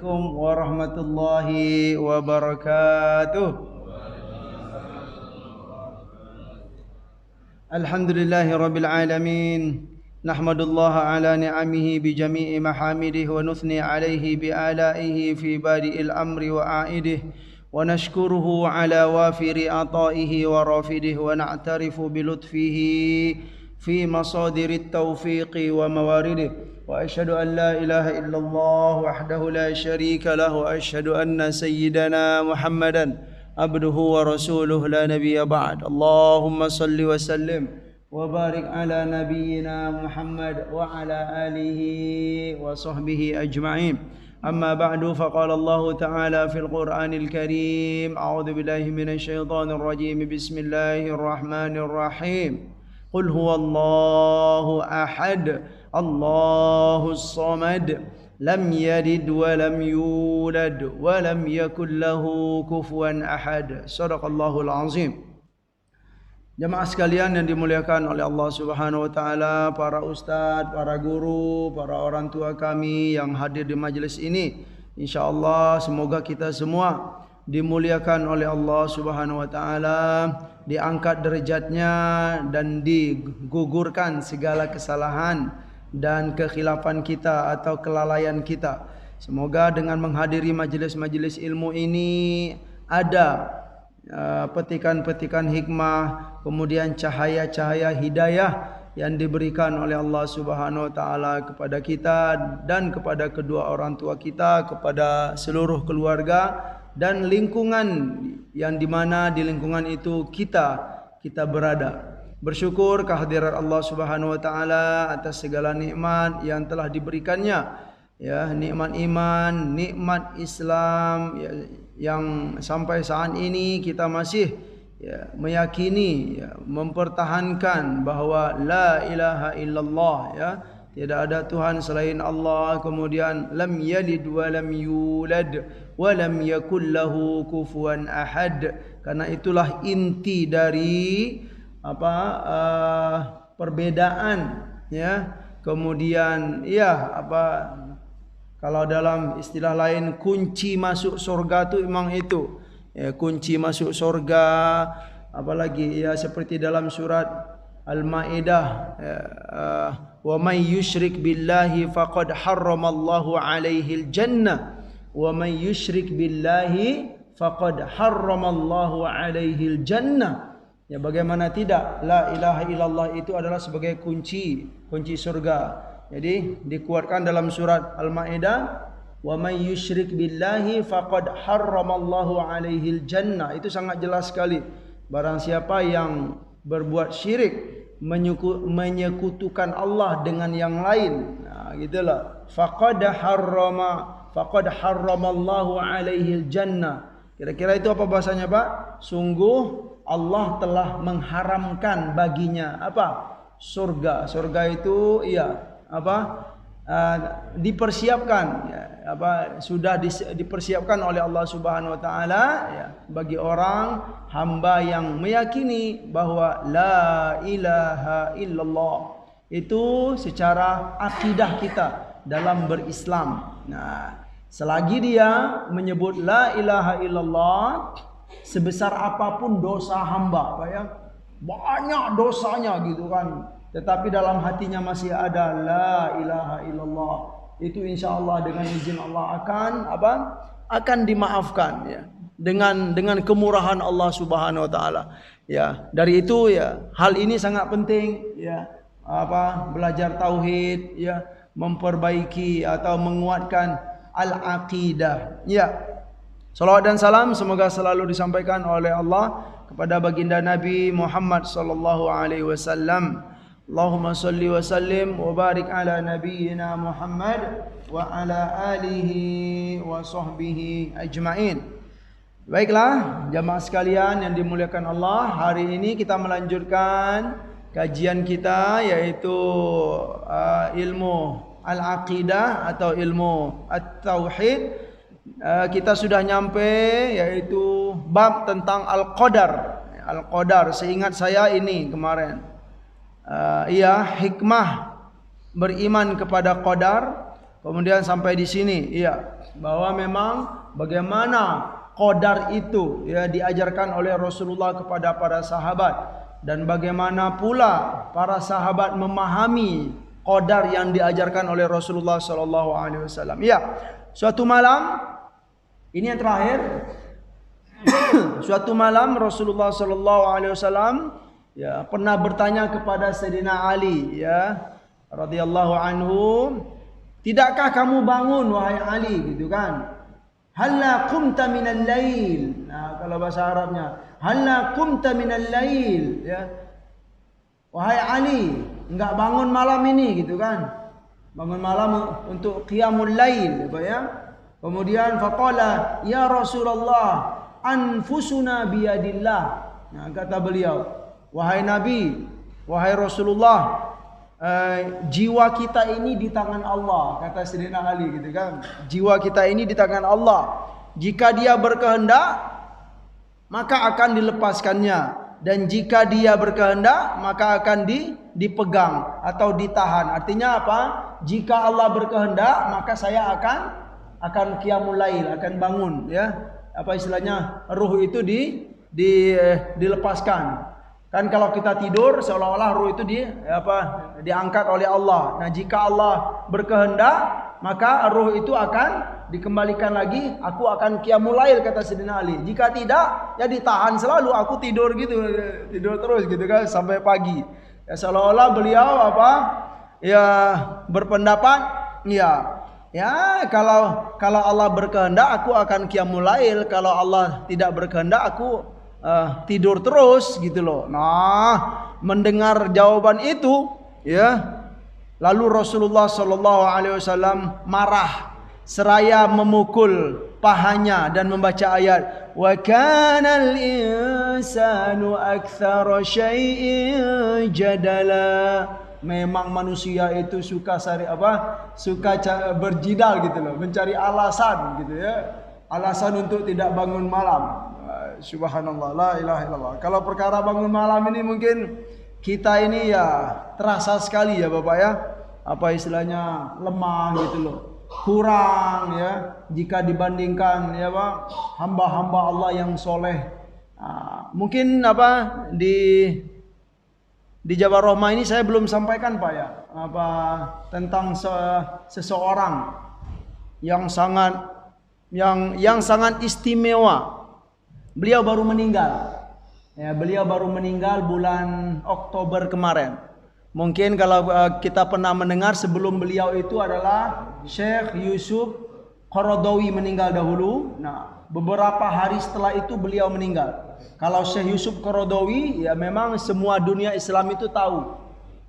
Assalamualaikum warahmatullahi wabarakatuh. Alhamdulillahi rabbil alamin. Nahmadullaha ala ni'amihi bi jami'i mahamidihi wa nuthni alaihi bi alaihi fi badi'il amri wa a'idihi wa nashkuruhu ala wafiri ata'ihi wa rafidihi wa na'tarifu bi lutfihi fi masadirit taufiqi wa mawaridihi. وأشهد أن لا إله إلا الله وحده لا شريك له وأشهد أن سيدنا محمدا عبده ورسوله لا نبي بعد اللهم صل وسلم وبارك على نبينا محمد وعلى آله وصحبه أجمعين أما بعد فقال الله تعالى في القرآن الكريم أعوذ بالله من الشيطان الرجيم بسم الله الرحمن الرحيم قل هو الله أحد الله الصمد لم يلد ولم يولد ولم يكن له كفوا أحد صدق الله العظيم. Jamaah sekalian yang dimuliakan oleh Allah Subhanahu wa taala, para ustaz, para guru, para orang tua kami yang hadir di majlis ini, insyaallah semoga kita semua dimuliakan oleh Allah Subhanahu wa taala, diangkat derajatnya dan digugurkan segala kesalahan dan kekhilafan kita atau kelalaian kita. Semoga dengan menghadiri majlis-majlis ilmu ini ada petikan-petikan hikmah, kemudian cahaya-cahaya hidayah yang diberikan oleh Allah Subhanahu wa taala kepada kita dan kepada kedua orang tua kita, kepada seluruh keluarga dan lingkungan yang dimana di lingkungan itu kita berada. Bersyukur kehadiran Allah Subhanahu wa taala atas segala nikmat yang telah diberikannya, ya, nikmat iman, nikmat Islam, ya, yang sampai saat ini kita masih, ya, meyakini, ya, mempertahankan bahawa la ilaha illallah, ya, tidak ada Tuhan selain Allah, kemudian lam yalid wa lam yulad wa lam yakul lahu kufuwan ahad. Karena itulah inti dari perbedaan, ya, kemudian, ya, kalau dalam istilah lain kunci masuk surga tu memang itu, ya, kunci masuk surga. Apalagi, ya, seperti dalam surat Al-Maidah, ya, wa may yusyrik billahi faqad harramallahu alaihil jannah wa may yusyrik billahi faqad harramallahu alaihil jannah. Ya, bagaimana tidak, la ilaha illallah itu adalah sebagai kunci surga. Jadi dikuatkan dalam surat Al-Maidah, wa may yusyrik billahi faqad harramallahu alaihil jannah. Itu sangat jelas sekali. Barang siapa yang berbuat syirik, menyekutukan Allah dengan yang lain, nah, gitulah, faqad harramallahu alaihil jannah. Kira-kira itu apa bahasanya, Pak? Sungguh Allah telah mengharamkan baginya apa? Surga. Surga itu, iya, dipersiapkan, ya, sudah dipersiapkan oleh Allah Subhanahu wa taala, ya, bagi orang hamba yang meyakini bahwa la ilaha illallah. Itu secara akidah kita dalam berislam. Nah, selagi dia menyebut la ilaha illallah, sebesar apapun dosa hamba, Pak, ya, banyak dosanya gitu kan, tetapi dalam hatinya masih ada la ilaha illallah, itu insyaallah dengan izin Allah akan dimaafkan, ya, dengan kemurahan Allah Subhanahu wa taala. Ya, dari itu, ya, hal ini sangat penting, ya, belajar tauhid, ya, memperbaiki atau menguatkan al-aqidah, ya. Salawat dan salam semoga selalu disampaikan oleh Allah kepada baginda Nabi Muhammad sallallahu alaihi wasallam. Allahumma salli wa sallim wa barik ala nabiyyina Muhammad wa ala alihi wa sahbihi ajma'in. Baiklah, jamaah sekalian yang dimuliakan Allah, hari ini kita melanjutkan kajian kita, yaitu ilmu al-aqidah atau ilmu at-tauhid. Kita sudah nyampe, yaitu bab tentang al-qadar. Al-qadar, seingat saya ini kemarin, hikmah beriman kepada qadar. Kemudian sampai di sini, bahwa memang bagaimana qadar itu ya diajarkan oleh Rasulullah kepada para sahabat, dan bagaimana pula para sahabat memahami qadar yang diajarkan oleh Rasulullah sallallahu alaihi wasallam. Ya, suatu malam ini yang terakhir. Suatu malam Rasulullah sallallahu alaihi wasallam ya pernah bertanya kepada Sayyidina Ali ya radhiyallahu anhu, "Tidakkah kamu bangun wahai Ali?" gitu kan. "Halla qumta minal lail." Nah, kalau bahasa Arabnya, "Halla qumta minal lail." Ya. Wahai Ali, enggak bangun malam ini gitu kan. Bangun malam untuk qiyamul lail gitu ya. Kemudian faqala, "Ya Rasulullah, anfusuna biyadillah." Nah, kata beliau, "Wahai Nabi, wahai Rasulullah, jiwa kita ini di tangan Allah," kata Sayyidina Ali gitu kan. Jiwa kita ini di tangan Allah. Jika Dia berkehendak, maka akan dilepaskannya, dan jika Dia berkehendak, maka akan dipegang atau ditahan. Artinya apa? Jika Allah berkehendak, maka saya akan qiyamul lail, akan bangun ya. Apa istilahnya? Ruh itu dilepaskan. Kan kalau kita tidur seolah-olah ruh itu diangkat oleh Allah. Nah, jika Allah berkehendak, maka ruh itu akan dikembalikan lagi. Aku akan qiyamul lail, kata Sayyidina Ali. Jika tidak, ya ditahan selalu. Aku tidur gitu, tidur terus gitu kan sampai pagi. Ya seolah-olah beliau ya berpendapat kalau Allah berkehendak aku akan qiyamul lail, kalau Allah tidak berkehendak aku tidur terus gitu loh. Nah, mendengar jawaban itu ya, lalu Rasulullah sallallahu alaihi wasallam marah seraya memukul pahanya dan membaca ayat, "Wa kanal insanu aktsara syai'in jadala." Memang manusia itu suka berjidal gitu loh, mencari alasan gitu ya. Alasan untuk tidak bangun malam. Subhanallah, la ilaha illallah. Kalau perkara bangun malam ini mungkin kita ini ya terasa sekali ya Bapak ya. Apa istilahnya, lemah gitu loh. Kurang ya jika dibandingkan ya Pak hamba-hamba Allah yang soleh. Mungkin di Jabar Rohmah ini saya belum sampaikan Pak ya, tentang seseorang yang sangat istimewa. Beliau baru meninggal. Ya, beliau baru meninggal bulan Oktober kemarin. Mungkin kalau kita pernah mendengar sebelum beliau itu adalah Syekh Yusuf Qaradawi meninggal dahulu. Nah, beberapa hari setelah itu beliau meninggal. Kalau Syekh Yusuf Qaradawi ya memang semua dunia Islam itu tahu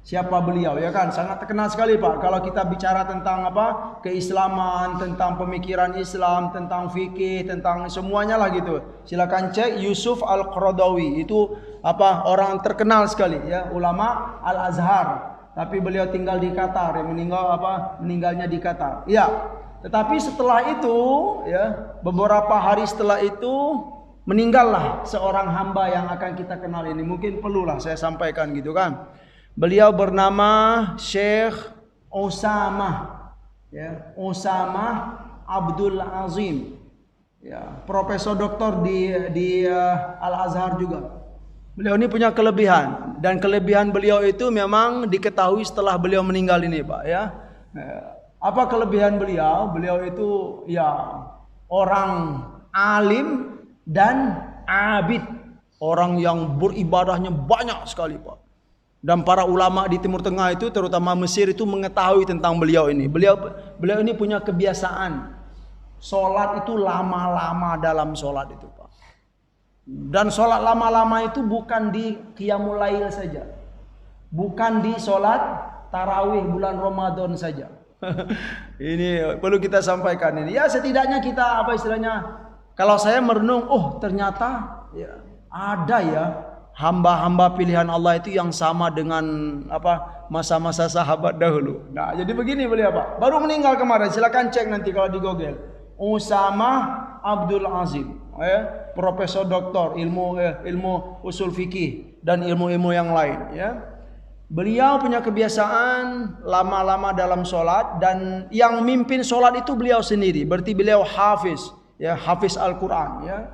siapa beliau ya kan, sangat terkenal sekali Pak. Kalau kita bicara tentang keislaman, tentang pemikiran Islam, tentang fikih, tentang semuanya lah gitu. Silakan cek Yusuf Al-Qaradawi, itu orang terkenal sekali ya, ulama Al-Azhar. Tapi beliau tinggal di Qatar, ya meninggalnya di Qatar. Ya, tetapi setelah itu ya beberapa hari setelah itu meninggallah seorang hamba yang akan kita kenal ini. Mungkin perlulah saya sampaikan gitu kan. Beliau bernama Syekh Usamah ya, Usamah Abdul Azim ya, profesor doktor di Al-Azhar juga. Beliau ini punya kelebihan, dan kelebihan beliau itu memang diketahui setelah beliau meninggal ini Pak ya. Apa kelebihan beliau? Beliau itu ya orang alim dan abid, orang yang beribadahnya banyak sekali Pak. Dan para ulama di Timur Tengah itu, terutama Mesir itu mengetahui tentang beliau ini. Beliau ini punya kebiasaan sholat itu lama-lama dalam sholat itu Pak. Dan sholat lama-lama itu bukan di qiyamul lail saja, bukan di sholat tarawih bulan Ramadan saja. Ini perlu kita sampaikan ini. Ya setidaknya kita kalau saya merenung, ternyata ya, ada ya hamba-hamba pilihan Allah itu yang sama dengan masa-masa sahabat dahulu. Nah, jadi begini beliau Pak. Baru meninggal kemarin. Silakan cek nanti kalau di Google. Usamah Abdul Azim, profesor doktor ilmu usul fikih dan ilmu-ilmu yang lain ya. Beliau punya kebiasaan lama-lama dalam sholat, dan yang mimpin sholat itu beliau sendiri. Berarti beliau hafiz, ya, hafiz Al-Quran. Ya.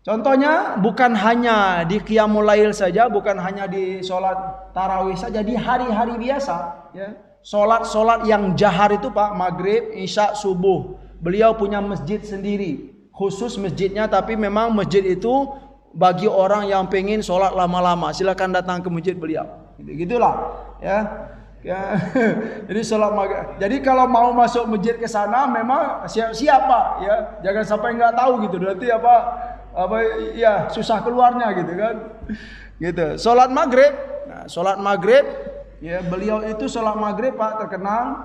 Contohnya bukan hanya di qiyamul lail saja, bukan hanya di sholat tarawih saja, di hari-hari biasa. Ya. Sholat yang jahar itu Pak, maghrib, isya, subuh. Beliau punya masjid sendiri, khusus masjidnya, tapi memang masjid itu bagi orang yang pengen sholat lama-lama, silakan datang ke masjid beliau. Gitulah, ya. Ya. Jadi sholat maghrib. Jadi kalau mau masuk masjid ke sana memang siap-siap Pak, ya. Jangan sampai nggak tahu gitu. Nanti apa ya susah keluarnya gitu kan. Gitu. Sholat maghrib. Nah, sholat maghrib, ya beliau itu sholat maghrib Pak terkenal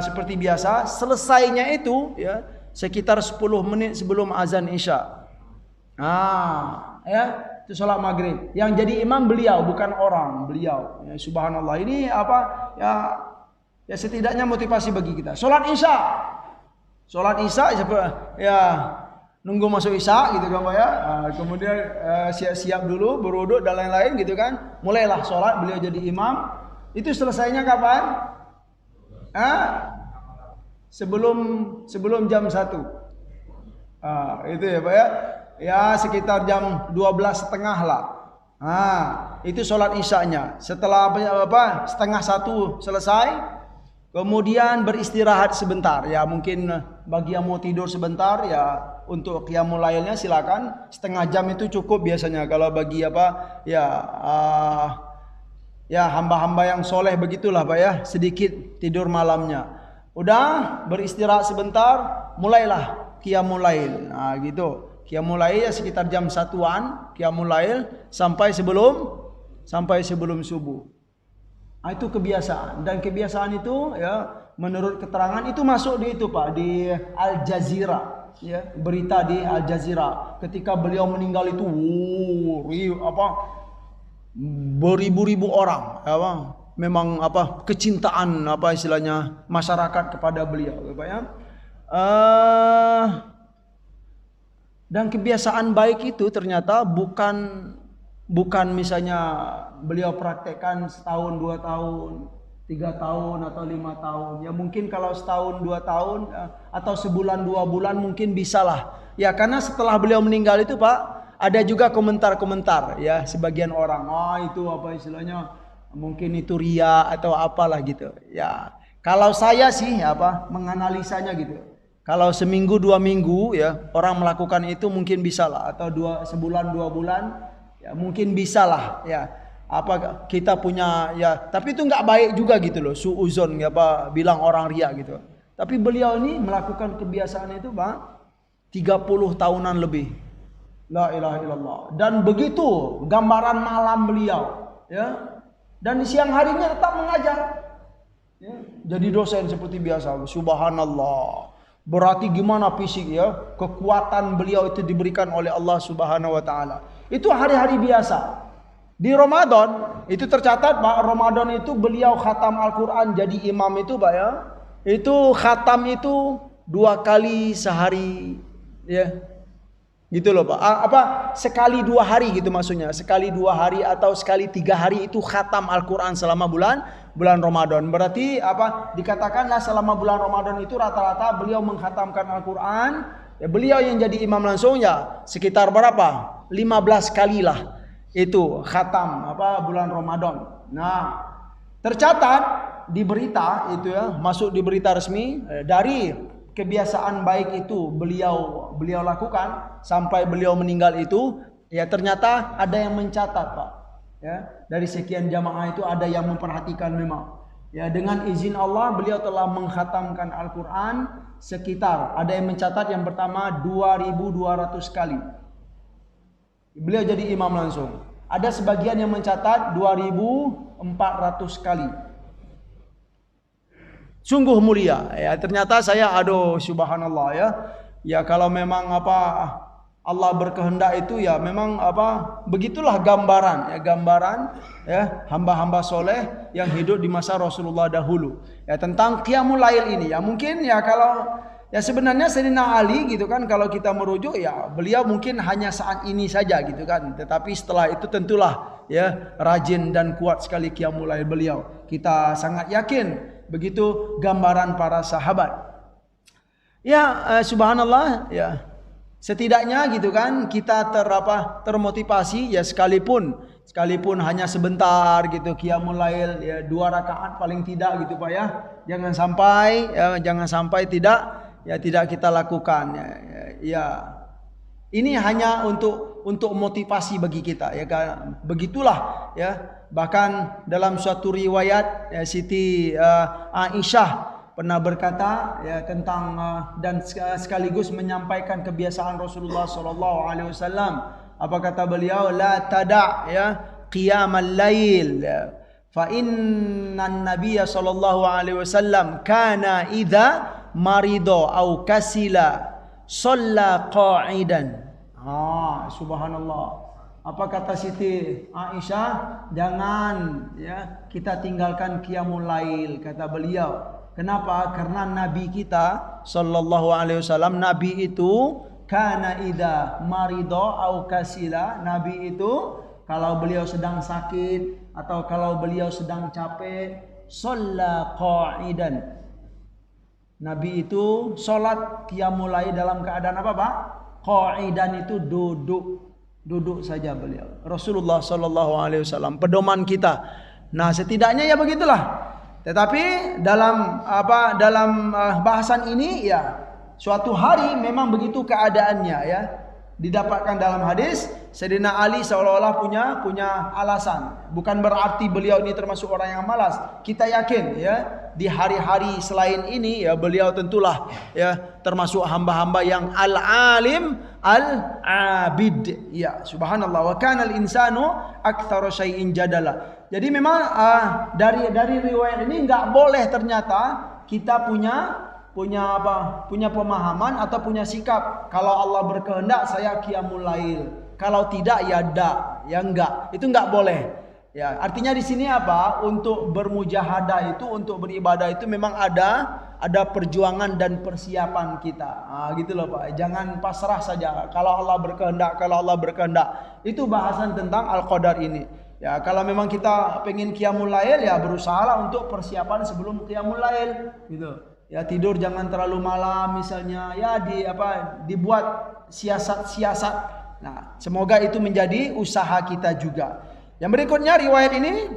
seperti biasa. Selesainya itu ya sekitar 10 menit sebelum azan isya. Ya. Itu sholat maghrib. Yang jadi imam beliau, bukan orang, beliau. Ya, subhanallah. Ini apa? Ya setidaknya motivasi bagi kita. Sholat isya. Sholat isya ya nunggu masuk isya gitu kan Pak ya. Kemudian siap-siap dulu, berwudu dan lain-lain gitu kan. Mulailah sholat, beliau jadi imam. Itu selesainya kapan? Sebelum jam 1. Itu ya Pak ya. Ya sekitar jam 12.30 lah. Itu sholat isyanya. Setelah setengah 1 selesai, kemudian beristirahat sebentar. Ya mungkin bagi yang mau tidur sebentar, ya untuk qiyamul lailnya silakan. Setengah jam itu cukup biasanya. Kalau bagi ya hamba-hamba yang soleh begitulah Pak ya, sedikit tidur malamnya. Udah beristirahat sebentar, mulailah qiyamul lail. Gitu. Qiyamul lail ya sekitar jam 1-an, qiyamul lail sampai sebelum subuh. Itu kebiasaan, dan kebiasaan itu ya menurut keterangan itu masuk di itu Pak, di Al Jazeera, ya, berita di Al Jazeera ketika beliau meninggal itu beribu-ribu orang, memang kecintaan istilahnya masyarakat kepada beliau, Pak ya. Dan kebiasaan baik itu ternyata bukan misalnya beliau praktekkan setahun, 2 tahun, 3 tahun atau 5 tahun. Ya mungkin kalau setahun, 2 tahun atau sebulan, 2 bulan mungkin bisalah. Ya karena setelah beliau meninggal itu Pak, ada juga komentar-komentar ya sebagian orang. Itu istilahnya mungkin itu ria atau apalah gitu. Ya kalau saya sih menganalisanya gitu. Kalau seminggu 2 minggu ya orang melakukan itu mungkin bisa lah, atau sebulan 2 bulan ya mungkin bisa lah ya. Kita punya ya, tapi itu nggak baik juga gitu loh, suuzon bilang orang ria gitu. Tapi beliau ini melakukan kebiasaan itu Pak 30 tahunan lebih. La ilaha illallah. Dan begitu gambaran malam beliau ya. Dan di siang harinya tetap mengajar. Ya, jadi dosen seperti biasa. Subhanallah. Berarti gimana fisik ya, kekuatan beliau itu diberikan oleh Allah Subhanahu wa taala. Itu hari-hari biasa. Di Ramadan itu tercatat Pak, Ramadan itu beliau khatam Al-Qur'an jadi imam itu Pak ya. Itu khatam itu 2 kali sehari ya. Gitu loh Pak. Sekali 2 hari gitu maksudnya. Sekali 2 hari atau sekali 3 hari itu khatam Al-Qur'an selama bulan Ramadan. Berarti dikatakanlah selama bulan Ramadan itu rata-rata beliau mengkhatamkan Al-Qur'an. Ya, beliau yang jadi imam langsung ya sekitar berapa? 15 kali lah itu khatam bulan Ramadan. Nah, tercatat di berita itu ya, masuk di berita resmi dari kebiasaan baik itu beliau lakukan sampai beliau meninggal itu ya, ternyata ada yang mencatat Pak ya, dari sekian jamaah itu ada yang memperhatikan memang ya, dengan izin Allah beliau telah mengkhatamkan Al-Qur'an sekitar, ada yang mencatat yang pertama 2200 kali beliau jadi imam langsung, ada sebagian yang mencatat 2400 kali. Sungguh mulia ya, ternyata saya subhanallah ya. Ya kalau memang Allah berkehendak itu ya memang begitulah gambaran ya hamba-hamba soleh yang hidup di masa Rasulullah dahulu ya tentang qiyamul lail ini ya. Mungkin ya kalau Ya sebenarnya Sayyidina Ali gitu kan, kalau kita merujuk ya beliau mungkin hanya saat ini saja gitu kan. Tetapi setelah itu tentulah ya rajin dan kuat sekali qiyamul lail beliau. Kita sangat yakin begitu gambaran para sahabat. Ya subhanallah ya. Setidaknya gitu kan kita termotivasi ya sekalipun hanya sebentar gitu qiyamul lail ya 2 rakaat paling tidak gitu Pak ya. Jangan sampai tidak kita lakukan ya. Ini hanya untuk motivasi bagi kita ya kan. Begitulah ya. Bahkan dalam suatu riwayat ya, Siti Aisyah pernah berkata ya tentang dan sekaligus menyampaikan kebiasaan Rasulullah sallallahu alaihi wasallam. Apa kata beliau? La tada' ya qiyamal lail. Fa innan nabiyya sallallahu alaihi wasallam kana idza marido au kasila shalla qa'idan. Subhanallah. Apa kata Siti Aisyah? Jangan ya kita tinggalkan qiyamul lail, kata beliau. Kenapa? Karena Nabi kita sallallahu alaihi wasallam, Nabi itu kana idza marido au kasila, Nabi itu kalau beliau sedang sakit atau kalau beliau sedang capek, shalla qa'idan. Nabi itu salat qiyamul lail dalam keadaan apa, Pak? Qa'idan itu duduk saja beliau. Rasulullah sallallahu alaihi wasallam pedoman kita. Nah, setidaknya ya begitulah. Tetapi dalam bahasan ini ya suatu hari memang begitu keadaannya ya. Didapatkan dalam hadis Sayyidina Ali seolah-olah punya alasan. Bukan berarti beliau ini termasuk orang yang malas. Kita yakin ya di hari-hari selain ini ya beliau tentulah ya termasuk hamba-hamba yang al-alim al-abid. Ya, subhanallah, wa kana al-insanu aktsara syai'in jadala. Jadi memang dari riwayat ini enggak boleh ternyata kita punya pemahaman atau punya sikap kalau Allah berkehendak saya qiyamul lail, kalau tidak ya enggak. Itu enggak boleh. Ya, artinya di sini apa? Untuk bermujahadah itu, untuk beribadah itu memang ada perjuangan dan persiapan kita. Gitu loh Pak. Jangan pasrah saja. Kalau Allah berkehendak. Itu bahasan tentang al-qadar ini. Ya, kalau memang kita pengen qiyamul lail ya berusahalah untuk persiapan sebelum qiyamul lail gitu. Ya, tidur jangan terlalu malam misalnya. Ya dibuat siasat-siasat. Nah, semoga itu menjadi usaha kita juga. Yang berikutnya riwayat ini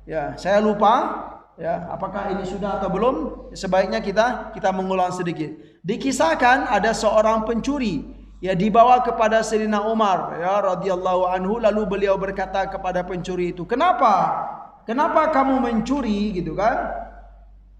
ya saya lupa ya apakah ini sudah atau belum. Sebaiknya kita mengulang sedikit. Dikisahkan ada seorang pencuri ya dibawa kepada Sayyidina Umar ya radhiyallahu anhu, lalu beliau berkata kepada pencuri itu, "Kenapa kamu mencuri?" gitu kan?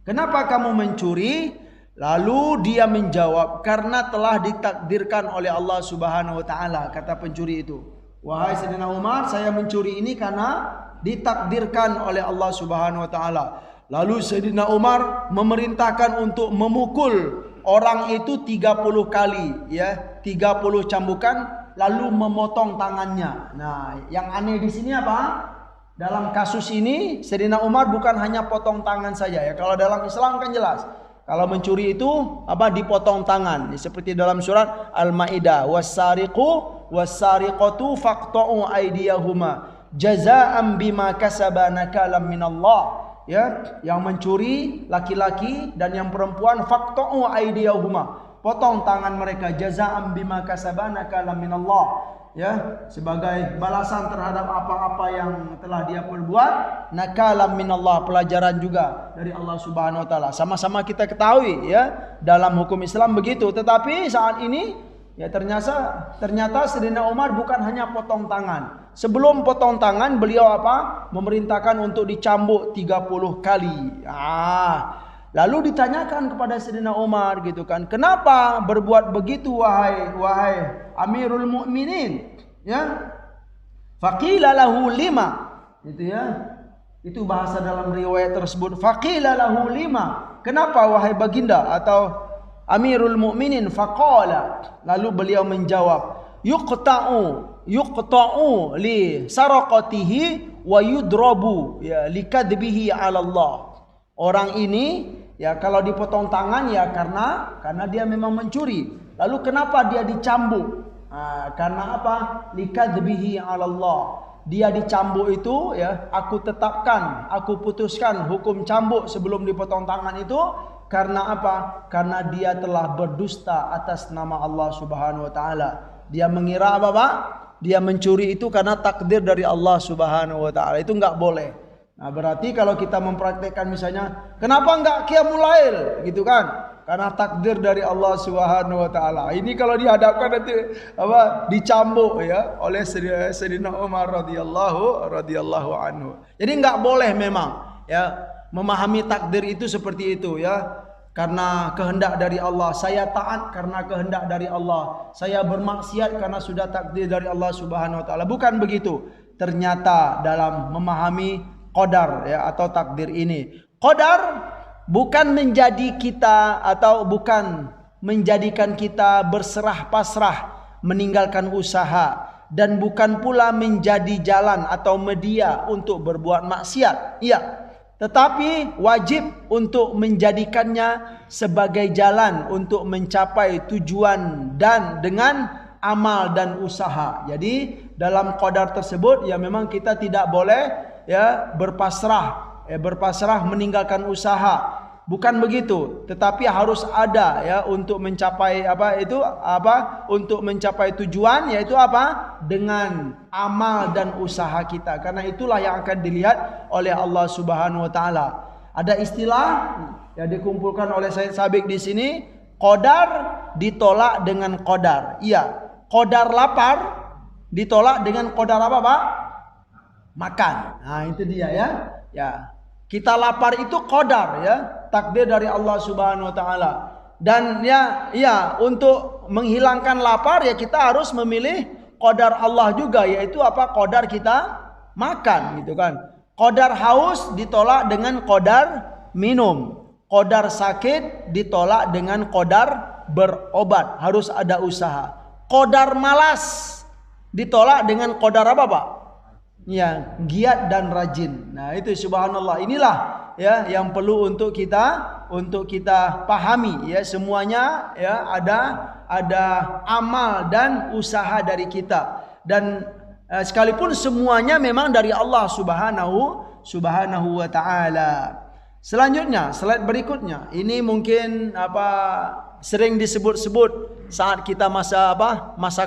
"Kenapa kamu mencuri?" Lalu dia menjawab, "Karena telah ditakdirkan oleh Allah Subhanahu wa taala," kata pencuri itu. "Wahai Sayyidina Umar, saya mencuri ini karena ditakdirkan oleh Allah Subhanahu wa taala." Lalu Sayyidina Umar memerintahkan untuk memukul orang itu 30 kali ya, 30 cambukan, lalu memotong tangannya. Nah, yang aneh di sini apa? Dalam kasus ini Sayyidina Umar bukan hanya potong tangan saja ya. Kalau dalam Islam kan jelas. Kalau mencuri itu dipotong tangan. Seperti dalam surat Al-Maidah, "Was-sariqu was-sariqatu faqta'u aydiyahuma jazaa'an bima kasaba nakalam minallah." Ya, yang mencuri laki-laki dan yang perempuan faqta'u aydiyahuma, potong tangan mereka, jazaa'an bima kasaba nakalam minallah. Ya, sebagai balasan terhadap apa-apa yang telah dia perbuat, nakalam minallah, pelajaran juga dari Allah Subhanahu wa taala. Sama-sama kita ketahui ya, dalam hukum Islam begitu. Tetapi saat ini ya ternyata Sayyidina Umar bukan hanya potong tangan. Sebelum potong tangan beliau memerintahkan untuk dicambuk 30 kali. Lalu ditanyakan kepada Sayyidina Umar gitu kan, "Kenapa berbuat begitu wahai Amirul Mukminin?" Ya. Faqila lahu lima. Gitu ya. Itu bahasa dalam riwayat tersebut. Faqila lahu lima. Kenapa wahai baginda atau Amirul Mukminin? Faqala. Lalu beliau menjawab, yuqta'u li saraqatihi wa yudrabu ya likadbihi 'ala Allah. Orang ini Ya kalau dipotong tangan ya karena dia memang mencuri. Lalu kenapa dia dicambuk? Karena apa? Likadzbihi 'ala Allah. Dia dicambuk itu ya, aku putuskan hukum cambuk sebelum dipotong tangan itu karena apa? Karena dia telah berdusta atas nama Allah Subhanahu wa taala. Dia mengira apa, Pak? Dia mencuri itu karena takdir dari Allah Subhanahu wa taala. Itu enggak boleh. Nah, berarti kalau kita mempraktekkan misalnya, kenapa enggak qiyamul lail gitu kan? Karena takdir dari Allah Subhanahu wa taala. Ini kalau dihadapkan nanti dicambuk ya oleh Sayyidina Umar radhiyallahu anhu. Jadi enggak boleh memang ya memahami takdir itu seperti itu ya. Karena kehendak dari Allah, saya taat karena kehendak dari Allah, saya bermaksiat karena sudah takdir dari Allah Subhanahu wa taala. Bukan begitu. Ternyata dalam memahami qadar ya atau takdir ini, qadar bukan menjadi kita atau bukan menjadikan kita berserah pasrah meninggalkan usaha, dan bukan pula menjadi jalan atau media untuk berbuat maksiat. Iya, tetapi wajib untuk menjadikannya sebagai jalan untuk mencapai tujuan dan dengan amal dan usaha. Jadi dalam qadar tersebut ya memang kita tidak boleh ya berpasrah meninggalkan usaha. Bukan begitu, tetapi harus ada ya untuk mencapai untuk mencapai tujuan, yaitu apa? Dengan amal dan usaha kita. Karena itulah yang akan dilihat oleh Allah Subhanahu wa taala. Ada istilah yang dikumpulkan oleh Sayyid Sabiq di sini, qadar ditolak dengan qadar. Iya, qadar lapar ditolak dengan qadar apa, Pak? Makan. Nah, itu dia ya. Ya. Kita lapar itu qadar ya, takdir dari Allah Subhanahu wa taala. Dan ya untuk menghilangkan lapar ya kita harus memilih qadar Allah juga, yaitu apa? Qadar kita makan gitu kan. Qadar haus ditolak dengan qadar minum. Qadar sakit ditolak dengan qadar berobat, harus ada usaha. Qadar malas ditolak dengan qadar apa, Pak? Ya, giat dan rajin. Nah, itu subhanallah. Inilah ya yang perlu untuk kita pahami ya, semuanya ya ada amal dan usaha dari kita. Dan sekalipun semuanya memang dari Allah Subhanahu wa taala. Selanjutnya, slide berikutnya. Ini mungkin sering disebut-sebut saat kita masa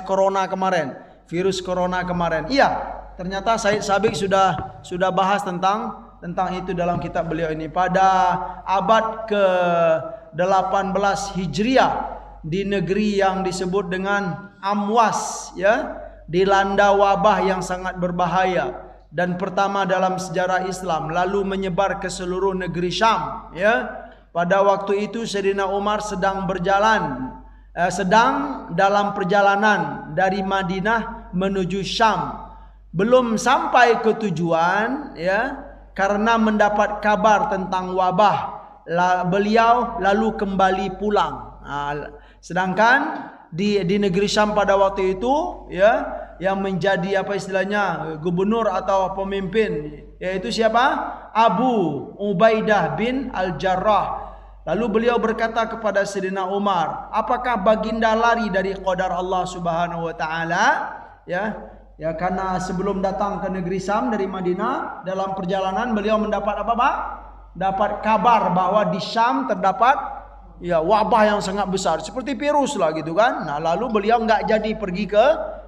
corona kemarin, virus corona kemarin. Iya, ternyata Sayyid Sabiq sudah bahas tentang itu dalam kitab beliau ini. Pada abad ke-18 Hijriah, di negeri yang disebut dengan Amwas ya, dilanda wabah yang sangat berbahaya dan pertama dalam sejarah Islam, lalu menyebar ke seluruh negeri Syam ya. Pada waktu itu Sayyidina Umar sedang dalam perjalanan dari Madinah menuju Syam. Belum sampai ke tujuan ya, karena mendapat kabar tentang wabah, beliau lalu kembali pulang. Sedangkan di negeri Syam pada waktu itu ya, yang menjadi gubernur atau pemimpin yaitu siapa? Abu Ubaidah bin Al-Jarrah. Lalu beliau berkata kepada Sayyidina Umar, apakah baginda lari dari qadar Allah Subhanahu wa taala? Ya, karena sebelum datang ke negeri Syam dari Madinah, dalam perjalanan beliau mendapat apa, Pak? Dapat kabar bahwa di Syam terdapat ya wabah yang sangat besar, seperti virus lah gitu kan. Nah, lalu beliau enggak jadi pergi ke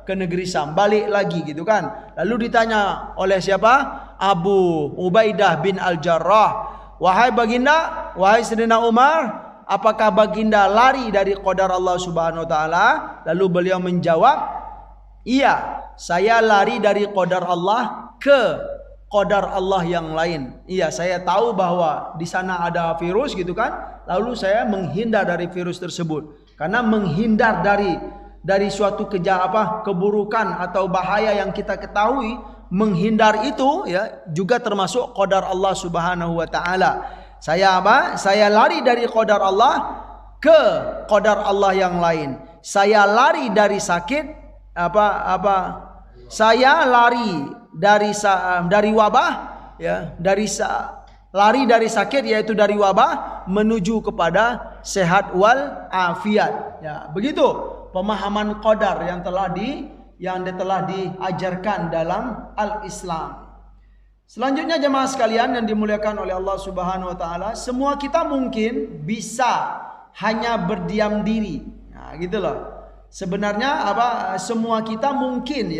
negeri Syam, balik lagi gitu kan. Lalu ditanya oleh siapa? Abu Ubaidah bin Al-Jarrah, wahai baginda, wahai Sayyidina Umar, apakah baginda lari dari qadar Allah Subhanahu wa taala? Lalu beliau menjawab, iya, saya lari dari qadar Allah ke qadar Allah yang lain. Iya, saya tahu bahwa di sana ada virus gitu kan. Lalu saya menghindar dari virus tersebut. Karena menghindar dari suatu keburukan atau bahaya yang kita ketahui, menghindar itu ya juga termasuk qadar Allah Subhanahu wa taala. Saya lari dari qadar Allah ke qadar Allah yang lain. Saya lari dari sakit saya lari dari wabah ya, lari dari sakit yaitu dari wabah menuju kepada sehat wal afiat. Ya, begitu pemahaman qadar yang telah diajarkan dalam al-Islam. Selanjutnya jemaah sekalian yang dimuliakan oleh Allah Subhanahu wa taala, semua kita mungkin bisa hanya berdiam diri. Nah, gitu loh. Sebenarnya semua kita mungkin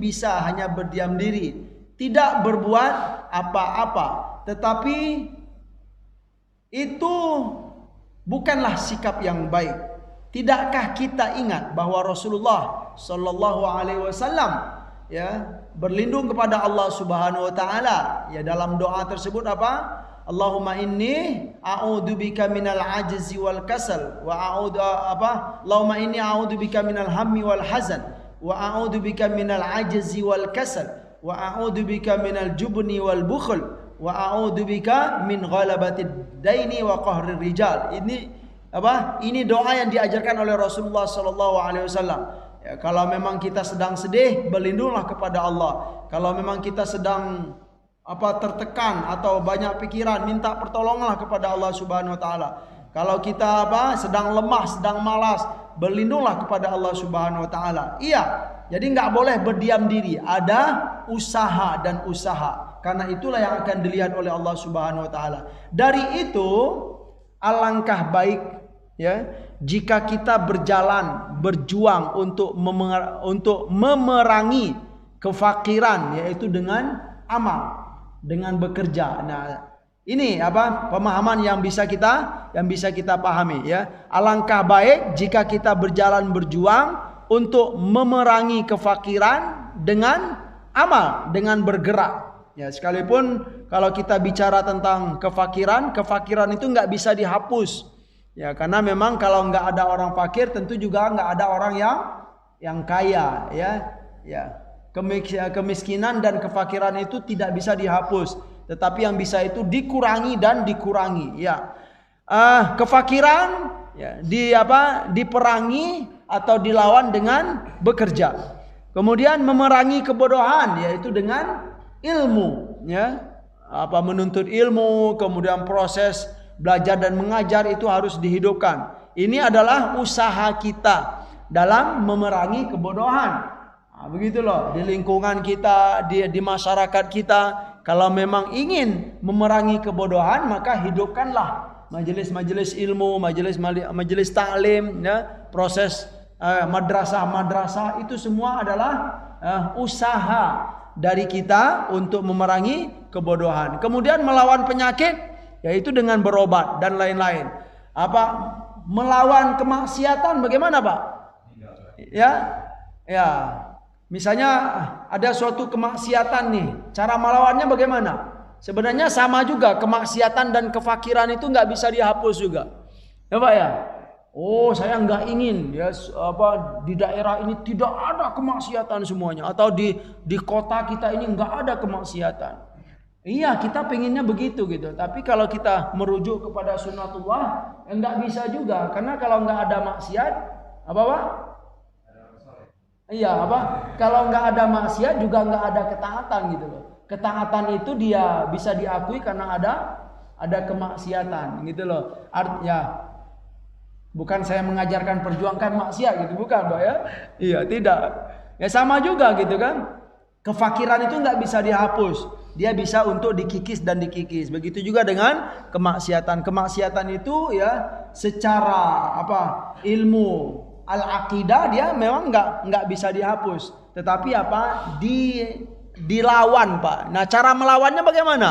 bisa hanya berdiam diri, tidak berbuat apa-apa. Tetapi itu bukanlah sikap yang baik. Tidakkah kita ingat bahwa Rasulullah sallallahu alaihi wasallam berlindung kepada Allah Subhanahu wa taala dalam doa tersebut apa? Allahumma inni a'udzubika minal ajzi wal kasal wa Allahumma inni a'udzubika minal hammi wal hazan wa a'udzubika minal ajzi wal kasal wa a'udzubika minal jubni wal bukhl wa a'udzubika min ghalabatid daini wa qahrir rijal. Ini doa yang diajarkan oleh Rasulullah sallallahu alaihi wasallam. Ya, kalau memang kita sedang sedih, berlindunglah kepada Allah. Kalau memang kita sedang tertekan atau banyak pikiran, minta pertolonganlah kepada Allah Subhanahu wa taala. Kalau kita sedang lemah, sedang malas, berlindunglah kepada Allah Subhanahu wa taala. Iya, jadi nggak boleh berdiam diri. Ada usaha dan usaha. Karena itulah yang akan dilihat oleh Allah Subhanahu wa taala. Dari itu alangkah baik jika kita berjuang untuk memerangi kefakiran, yaitu dengan amal, dengan bekerja. Nah, ini pemahaman yang bisa kita pahami ya. Alangkah baik jika kita berjuang untuk memerangi kefakiran dengan amal, dengan bergerak. Ya, sekalipun kalau kita bicara tentang kefakiran itu nggak bisa dihapus. Ya, karena memang kalau nggak ada orang fakir, tentu juga nggak ada orang yang kaya. Ya. Kemiskinan dan kefakiran itu tidak bisa dihapus, tetapi yang bisa itu dikurangi dan dikurangi. Ya, kefakiran diperangi atau dilawan dengan bekerja. Kemudian memerangi kebodohan, yaitu dengan ilmu. Ya, menuntut ilmu, kemudian proses belajar dan mengajar itu harus dihidupkan. Ini adalah usaha kita dalam memerangi kebodohan. Begitu loh, di lingkungan kita, di masyarakat kita, kalau memang ingin memerangi kebodohan, maka hidupkanlah majelis-majelis ilmu, majelis taklim, proses madrasah itu semua adalah usaha dari kita untuk memerangi kebodohan. Kemudian melawan penyakit, yaitu dengan berobat dan lain-lain. Melawan kemaksiatan bagaimana, Pak? Ya. Misalnya ada suatu kemaksiatan nih, cara melawannya bagaimana? Sebenarnya sama juga, kemaksiatan dan kefakiran itu nggak bisa dihapus juga. Ya Pak ya? Oh, saya nggak ingin di daerah ini tidak ada kemaksiatan semuanya, atau di kota kita ini nggak ada kemaksiatan. Iya, kita pengennya begitu gitu. Tapi kalau kita merujuk kepada sunnatullah, nggak bisa juga, karena kalau nggak ada maksiat, Pak? Iya, kalau nggak ada maksiat juga nggak ada ketaatan gitu loh. Ketaatan itu dia bisa diakui karena ada kemaksiatan gitu loh. Artinya bukan saya mengajarkan perjuangkan maksiat gitu, bukan Pak ya? Iya, tidak. Ya sama juga gitu kan. Kefakiran itu nggak bisa dihapus. Dia bisa untuk dikikis dan dikikis. Begitu juga dengan kemaksiatan. Kemaksiatan itu ya secara ilmu al-aqidah dia memang nggak bisa dihapus, tetapi dilawan Pak. Nah, cara melawannya bagaimana?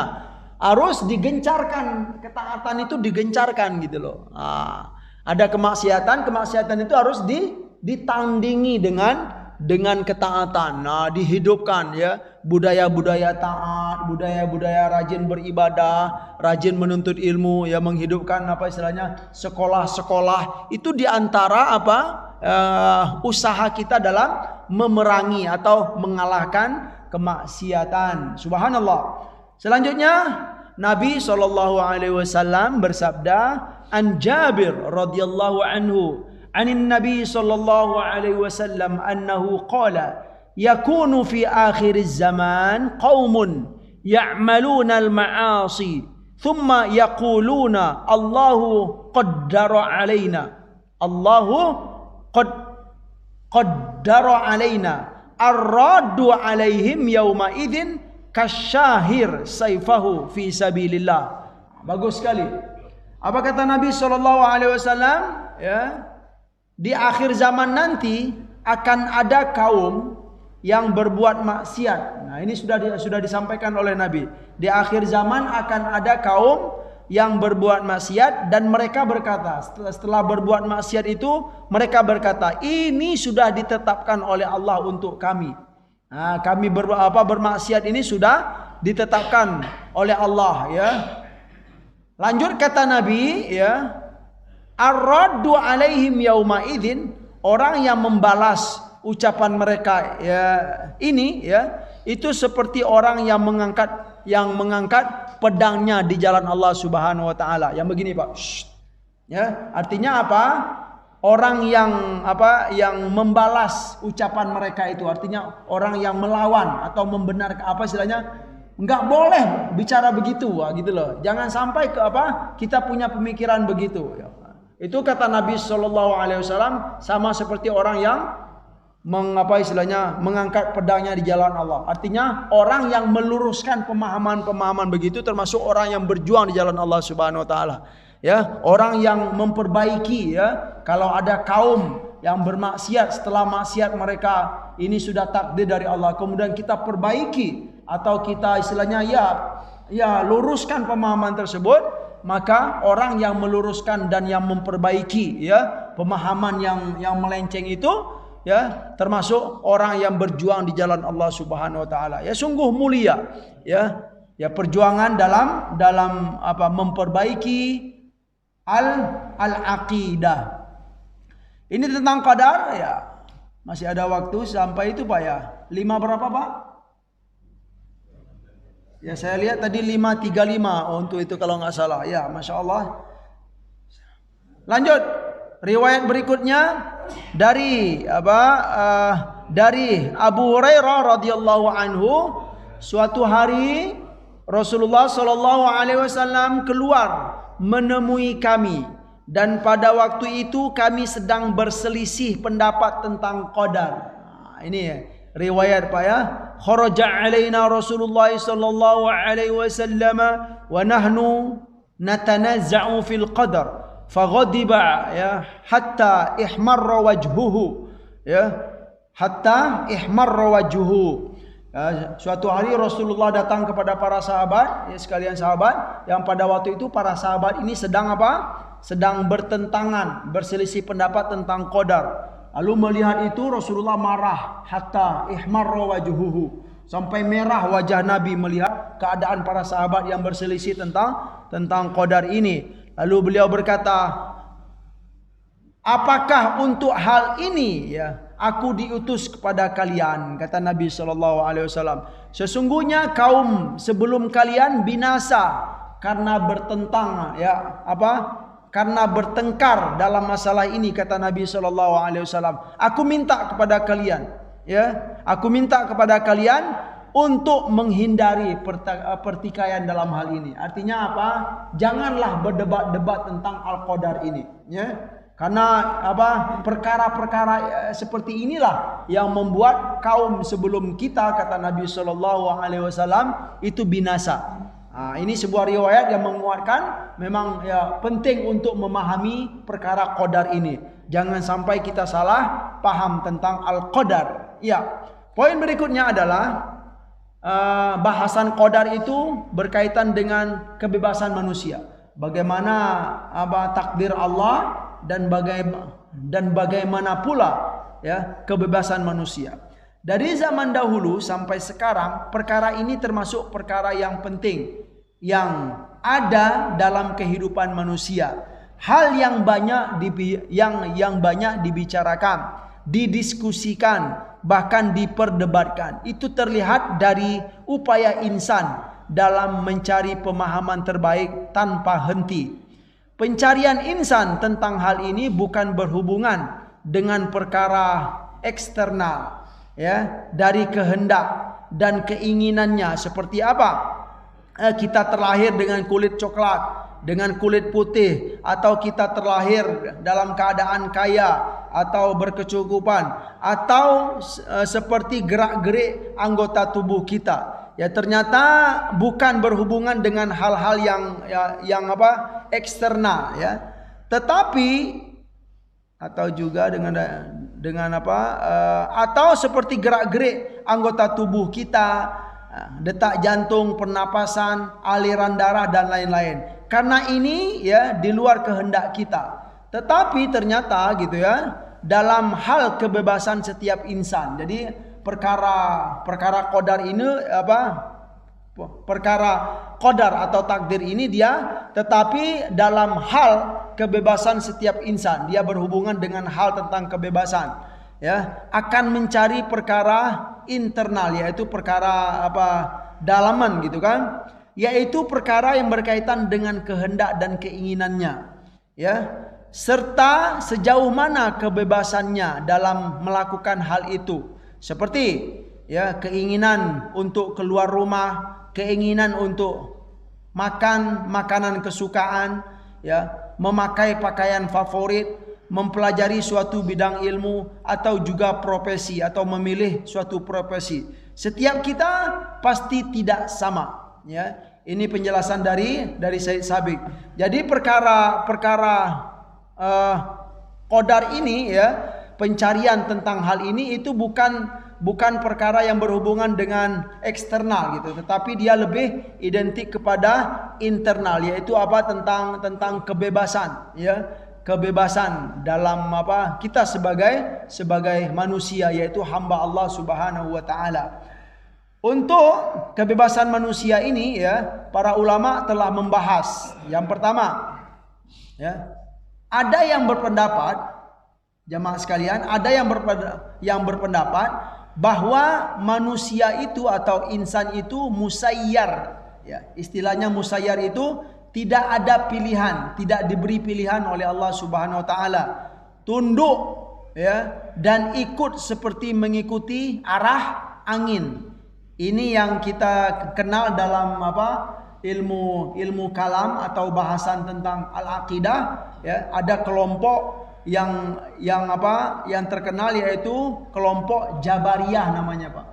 Harus digencarkan, ketaatan itu digencarkan gitu loh. Ada kemaksiatan itu harus ditandingi dengan ketaatan. Nah, dihidupkan ya budaya-budaya taat, budaya-budaya rajin beribadah, rajin menuntut ilmu, ya menghidupkan sekolah-sekolah. Itu diantara usaha kita dalam memerangi atau mengalahkan kemaksiatan. Subhanallah. Selanjutnya Nabi SAW bersabda, an Jabir radhiyallahu anhu anin Nabi sallallahu alaihi wasallam annahu qala yakunu fi akhiriz zaman qaumun ya'maluna al-ma'asi thumma yaquluna Allahu qaddara alaina. Allahu qaddara alaina. Ar-raddu alaihim yawma idzin kasyahir saifahu fi sabilillah. Bagus sekali. Apa kata Nabi SAW? Ya, di akhir zaman nanti akan ada kaum yang berbuat maksiat. Nah, ini sudah disampaikan oleh Nabi. Di akhir zaman akan ada kaum yang berbuat maksiat dan mereka berkata, setelah berbuat maksiat itu mereka berkata, ini sudah ditetapkan oleh Allah untuk kami. Nah, kami bermaksiat ini sudah ditetapkan oleh Allah, ya. Lanjut kata Nabi, ya, ar-raddu alaihim yauma idzin, orang yang membalas ucapan mereka, ya, ini, ya, itu seperti orang yang mengangkat pedangnya di jalan Allah Subhanahu wa taala. Yang begini, Pak. Ya, artinya apa? Orang yang membalas ucapan mereka itu, artinya orang yang melawan atau membenarkan, apa istilahnya? Enggak boleh bicara begitu, gitu loh. Jangan sampai kita punya pemikiran begitu. Itu kata Nabi SAW sama seperti orang yang mengangkat pedangnya di jalan Allah. Artinya orang yang meluruskan pemahaman-pemahaman begitu termasuk orang yang berjuang di jalan Allah Subhanahu wa taala. Ya, orang yang memperbaiki, ya. Kalau ada kaum yang bermaksiat, setelah maksiat mereka ini sudah takdir dari Allah, kemudian kita perbaiki atau kita istilahnya luruskan pemahaman tersebut, maka orang yang meluruskan dan yang memperbaiki, ya, pemahaman yang melenceng itu, ya, termasuk orang yang berjuang di jalan Allah Subhanahu wa taala. Ya, sungguh mulia, ya. Ya, perjuangan dalam memperbaiki al-aqidah. Ini tentang qadar, ya. Masih ada waktu sampai itu, Pak, ya. 5 berapa, Pak? Ya, saya lihat tadi 5.35 untuk itu kalau nggak salah. Ya, Masya Allah. Lanjut. Riwayat berikutnya dari Abu Hurairah radhiyallahu anhu, suatu hari Rasulullah sallallahu alaihi wasallam keluar menemui kami dan pada waktu itu kami sedang berselisih pendapat tentang qadar. Nah, ini ya, riwayat, Pak, ya. Kharaja alaina Rasulullah sallallahu alaihi wasallam wa nahnu natanazza'u fil qadar. Faghadiba, ya, hatta ihmarra wajhuhu, ya, hatta ihmarra wajhuhu. Ya, suatu hari Rasulullah datang kepada para sahabat, ya, sekalian sahabat, yang pada waktu itu para sahabat ini sedang sedang bertentangan, berselisih pendapat tentang qadar. Lalu melihat itu Rasulullah marah, hatta ihmarra wajhuhu, sampai merah wajah Nabi melihat keadaan para sahabat yang berselisih tentang qadar ini. Lalu beliau berkata, apakah untuk hal ini, ya, aku diutus kepada kalian? Kata Nabi SAW, sesungguhnya kaum sebelum kalian binasa karena bertentang, ya, karena bertengkar dalam masalah ini. Kata Nabi SAW, aku minta kepada kalian, ya, aku minta kepada kalian untuk menghindari pertikaian dalam hal ini. Artinya apa? Janganlah berdebat-debat tentang al-qadar ini, ya. Karena perkara-perkara seperti inilah yang membuat kaum sebelum kita, kata Nabi SAW, itu binasa. Nah, ini sebuah riwayat yang menguatkan memang, ya, penting untuk memahami perkara qadar ini. Jangan sampai kita salah paham tentang al-qadar. Ya. Poin berikutnya adalah bahasan qadar itu berkaitan dengan kebebasan manusia. Bagaimana takdir Allah dan bagaimana pula, ya, kebebasan manusia. Dari zaman dahulu sampai sekarang, perkara ini termasuk perkara yang penting yang ada dalam kehidupan manusia. Hal yang banyak dibicarakan, didiskusikan, bahkan diperdebatkan. Itu terlihat dari upaya insan dalam mencari pemahaman terbaik tanpa henti. Pencarian insan tentang hal ini bukan berhubungan dengan perkara eksternal, ya, dari kehendak dan keinginannya seperti apa. kita terlahir dengan kulit coklat, dengan kulit putih, atau kita terlahir dalam keadaan kaya atau berkecukupan, atau seperti gerak-gerik anggota tubuh kita, ya ternyata bukan berhubungan dengan hal-hal yang eksternal, ya, tetapi atau juga atau seperti gerak-gerik anggota tubuh kita, detak jantung, pernapasan, aliran darah dan lain-lain. Karena ini ya di luar kehendak kita. Tetapi ternyata gitu ya, dalam hal kebebasan setiap insan. Jadi perkara qadar ini perkara qadar atau takdir ini dia, tetapi dalam hal kebebasan setiap insan, dia berhubungan dengan hal tentang kebebasan, ya, akan mencari perkara internal, yaitu perkara dalaman gitu kan, yaitu perkara yang berkaitan dengan kehendak dan keinginannya, ya, serta sejauh mana kebebasannya dalam melakukan hal itu, seperti ya keinginan untuk keluar rumah, keinginan untuk makan makanan kesukaan, ya, memakai pakaian favorit, mempelajari suatu bidang ilmu, atau juga profesi, atau memilih suatu profesi. Setiap kita pasti tidak sama, ya. Ini penjelasan dari Syed Sabiq. Jadi perkara qadar ini, ya, pencarian tentang hal ini itu bukan perkara yang berhubungan dengan eksternal gitu, tetapi dia lebih identik kepada internal, yaitu tentang kebebasan, ya. Kebebasan dalam kita sebagai manusia, yaitu hamba Allah Subhanahu wa taala. Untuk kebebasan manusia ini, ya, para ulama telah membahas. Yang pertama, ya, ada yang berpendapat, jamaah sekalian, ada yang berpendapat bahwa manusia itu atau insan itu musayyar, ya. Istilahnya musayyar itu tidak ada pilihan, tidak diberi pilihan oleh Allah Subhanahu wa taala. Tunduk, ya, dan ikut seperti mengikuti arah angin. Ini yang kita kenal dalam ilmu kalam atau bahasan tentang al-aqidah, ya. Ada kelompok yang terkenal, yaitu kelompok Jabariyah namanya, Pak.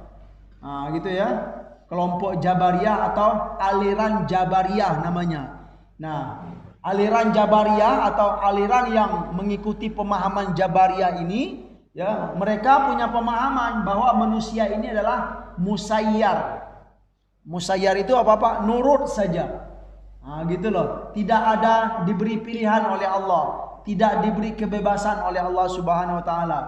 Nah, gitu ya. Kelompok Jabariyah atau aliran Jabariyah namanya. Nah, aliran Jabariyah atau aliran yang mengikuti pemahaman Jabariyah ini, ya, mereka punya pemahaman bahwa manusia ini adalah musayyar. Musayyar itu apa? Nurut saja. Nah, gitu loh. Tidak ada diberi pilihan oleh Allah, tidak diberi kebebasan oleh Allah Subhanahu wa taala.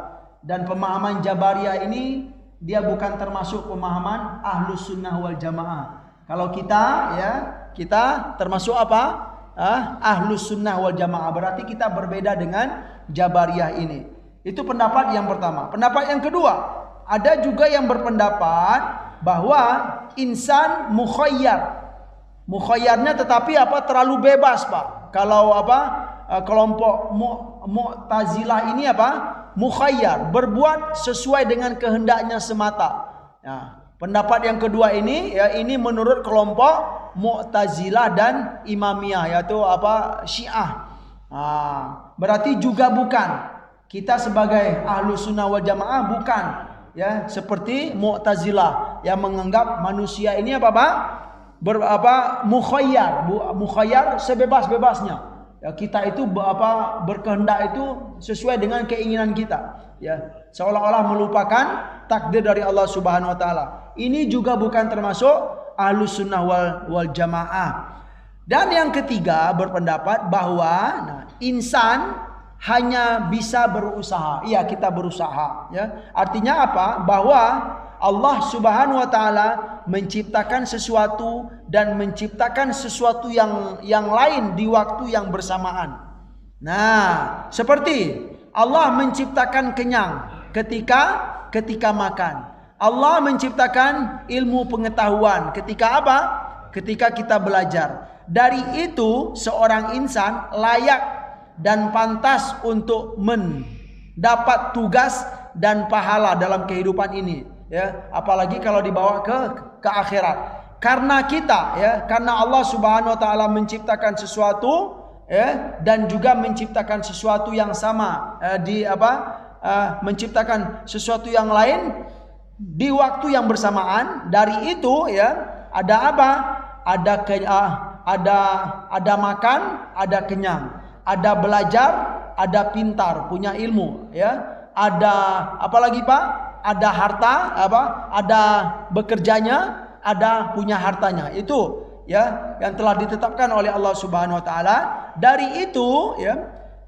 Dan pemahaman Jabariyah ini dia bukan termasuk pemahaman Ahlus Sunnah wal Jamaah. Kalau kita termasuk Ahlus Sunnah wal Jamaah, berarti kita berbeda dengan Jabariyah ini. Itu pendapat yang pertama. Pendapat yang kedua, ada juga yang berpendapat bahwa insan mukhayyar. Mukhayyarnya tetapi terlalu bebas, Pak. Kalau kelompok Mu'tazilah ini mukhayyar, berbuat sesuai dengan kehendaknya semata. Nah, pendapat yang kedua ini, ya, ini menurut kelompok Mu'tazilah dan Imamiyah, yaitu Syiah. Nah, berarti juga bukan. Kita sebagai Ahlus Sunnah wal Jamaah bukan, ya, seperti Mu'tazilah yang menganggap manusia ini mukhayyar sebebas-bebasnya. Ya, kita itu berkehendak itu sesuai dengan keinginan kita, ya, seolah-olah melupakan takdir dari Allah Subhanahu wa taala. Ini juga bukan termasuk Ahlus Sunnah wal Jamaah. Dan yang ketiga berpendapat bahwa insan hanya bisa berusaha. Iya, kita berusaha, ya. Artinya apa? Bahwa Allah Subhanahu wa taala menciptakan sesuatu dan menciptakan sesuatu yang lain di waktu yang bersamaan. Nah, seperti Allah menciptakan kenyang ketika makan. Allah menciptakan ilmu pengetahuan ketika Ketika kita belajar. Dari itu seorang insan layak dan pantas untuk mendapat tugas dan pahala dalam kehidupan ini, ya, apalagi kalau dibawa ke akhirat. karena kita, ya, karena Allah Subhanahu wa taala menciptakan sesuatu, ya, dan juga menciptakan sesuatu yang sama, menciptakan sesuatu yang lain di waktu yang bersamaan. Dari itu, ya, ada apa? Ada makan, ada kenyang, ada belajar, ada pintar, punya ilmu, ya. Ada apa lagi, Pak? Ada harta, ada bekerjanya, ada punya hartanya. Itu, ya, yang telah ditetapkan oleh Allah Subhanahu wa taala. Dari itu, ya,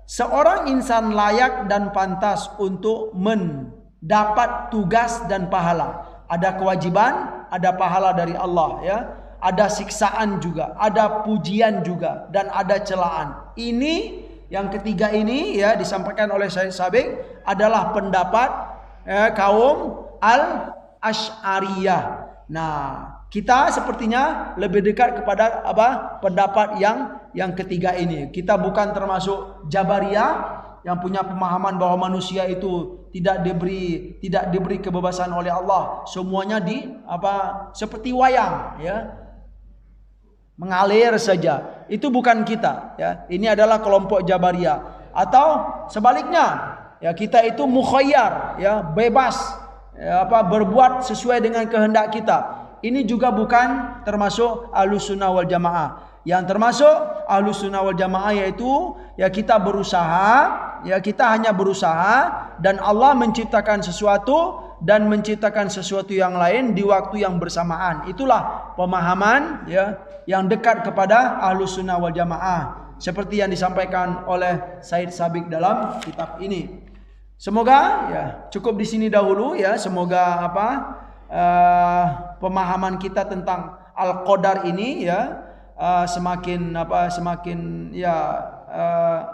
seorang insan layak dan pantas untuk mendapat tugas dan pahala. Ada kewajiban, ada pahala dari Allah, ya. Ada siksaan juga, ada pujian juga, dan ada celaan. Ini yang ketiga ini, ya, disampaikan oleh Syekh Sabiq adalah pendapat kaum Al-Asy'ariyah. Nah, kita sepertinya lebih dekat kepada pendapat yang ketiga ini. Kita bukan termasuk Jabariyah yang punya pemahaman bahwa manusia itu tidak diberi kebebasan oleh Allah. Semuanya seperti wayang, ya. Mengalir saja. Itu bukan kita, ya. Ini adalah kelompok Jabariyah. Atau sebaliknya, ya, kita itu mukhayyar, ya, bebas, ya, berbuat sesuai dengan kehendak kita. Ini juga bukan termasuk Ahlussunnah wal Jamaah. Yang termasuk Ahlussunnah wal Jamaah yaitu, ya, kita berusaha, ya, kita hanya berusaha, dan Allah menciptakan sesuatu dan menciptakan sesuatu yang lain di waktu yang bersamaan. Itulah pemahaman, ya, yang dekat kepada Ahlussunnah wal Jamaah, seperti yang disampaikan oleh Syekh Sabiq dalam kitab ini. Semoga, ya, cukup di sini dahulu, ya. Semoga pemahaman kita tentang Al-Qadar ini, ya, semakin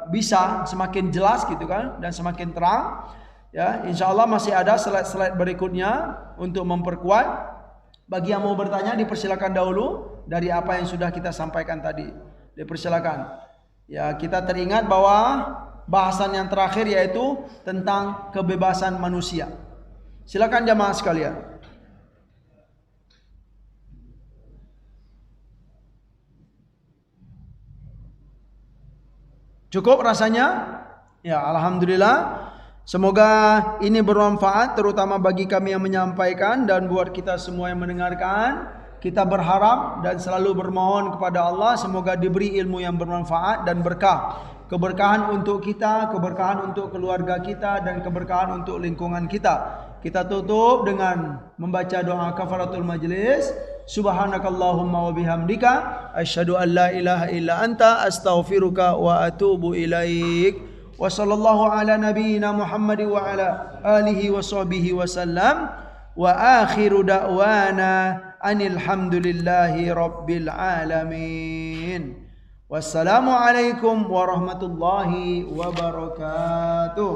bisa semakin jelas gitu kan, dan semakin terang, ya. Insyaallah masih ada slide-slide berikutnya untuk memperkuat. Bagi yang mau bertanya dipersilakan dahulu dari apa yang sudah kita sampaikan tadi. Dipersilakan. Ya, kita teringat bahwa bahasan yang terakhir yaitu tentang kebebasan manusia. Silakan jamaah sekalian. Cukup rasanya? Ya, alhamdulillah. Semoga ini bermanfaat terutama bagi kami yang menyampaikan dan buat kita semua yang mendengarkan. Kita berharap dan selalu bermohon kepada Allah semoga diberi ilmu yang bermanfaat dan berkah. Keberkahan untuk kita, keberkahan untuk keluarga kita, dan keberkahan untuk lingkungan kita. Kita tutup dengan membaca doa kafaratul majlis. Subhanakallahumma wa bihamdika asyhadu an la ilaha illa anta astaghfiruka wa atubu ilaik. Wa sallallahu ala nabiyyina Muhammad wa ala alihi wa sahbihi wa sallam. Wa akhiru da'wana anil hamdulillahi rabbil alamin. Wassalamu alaikum warahmatullahi wabarakatuh.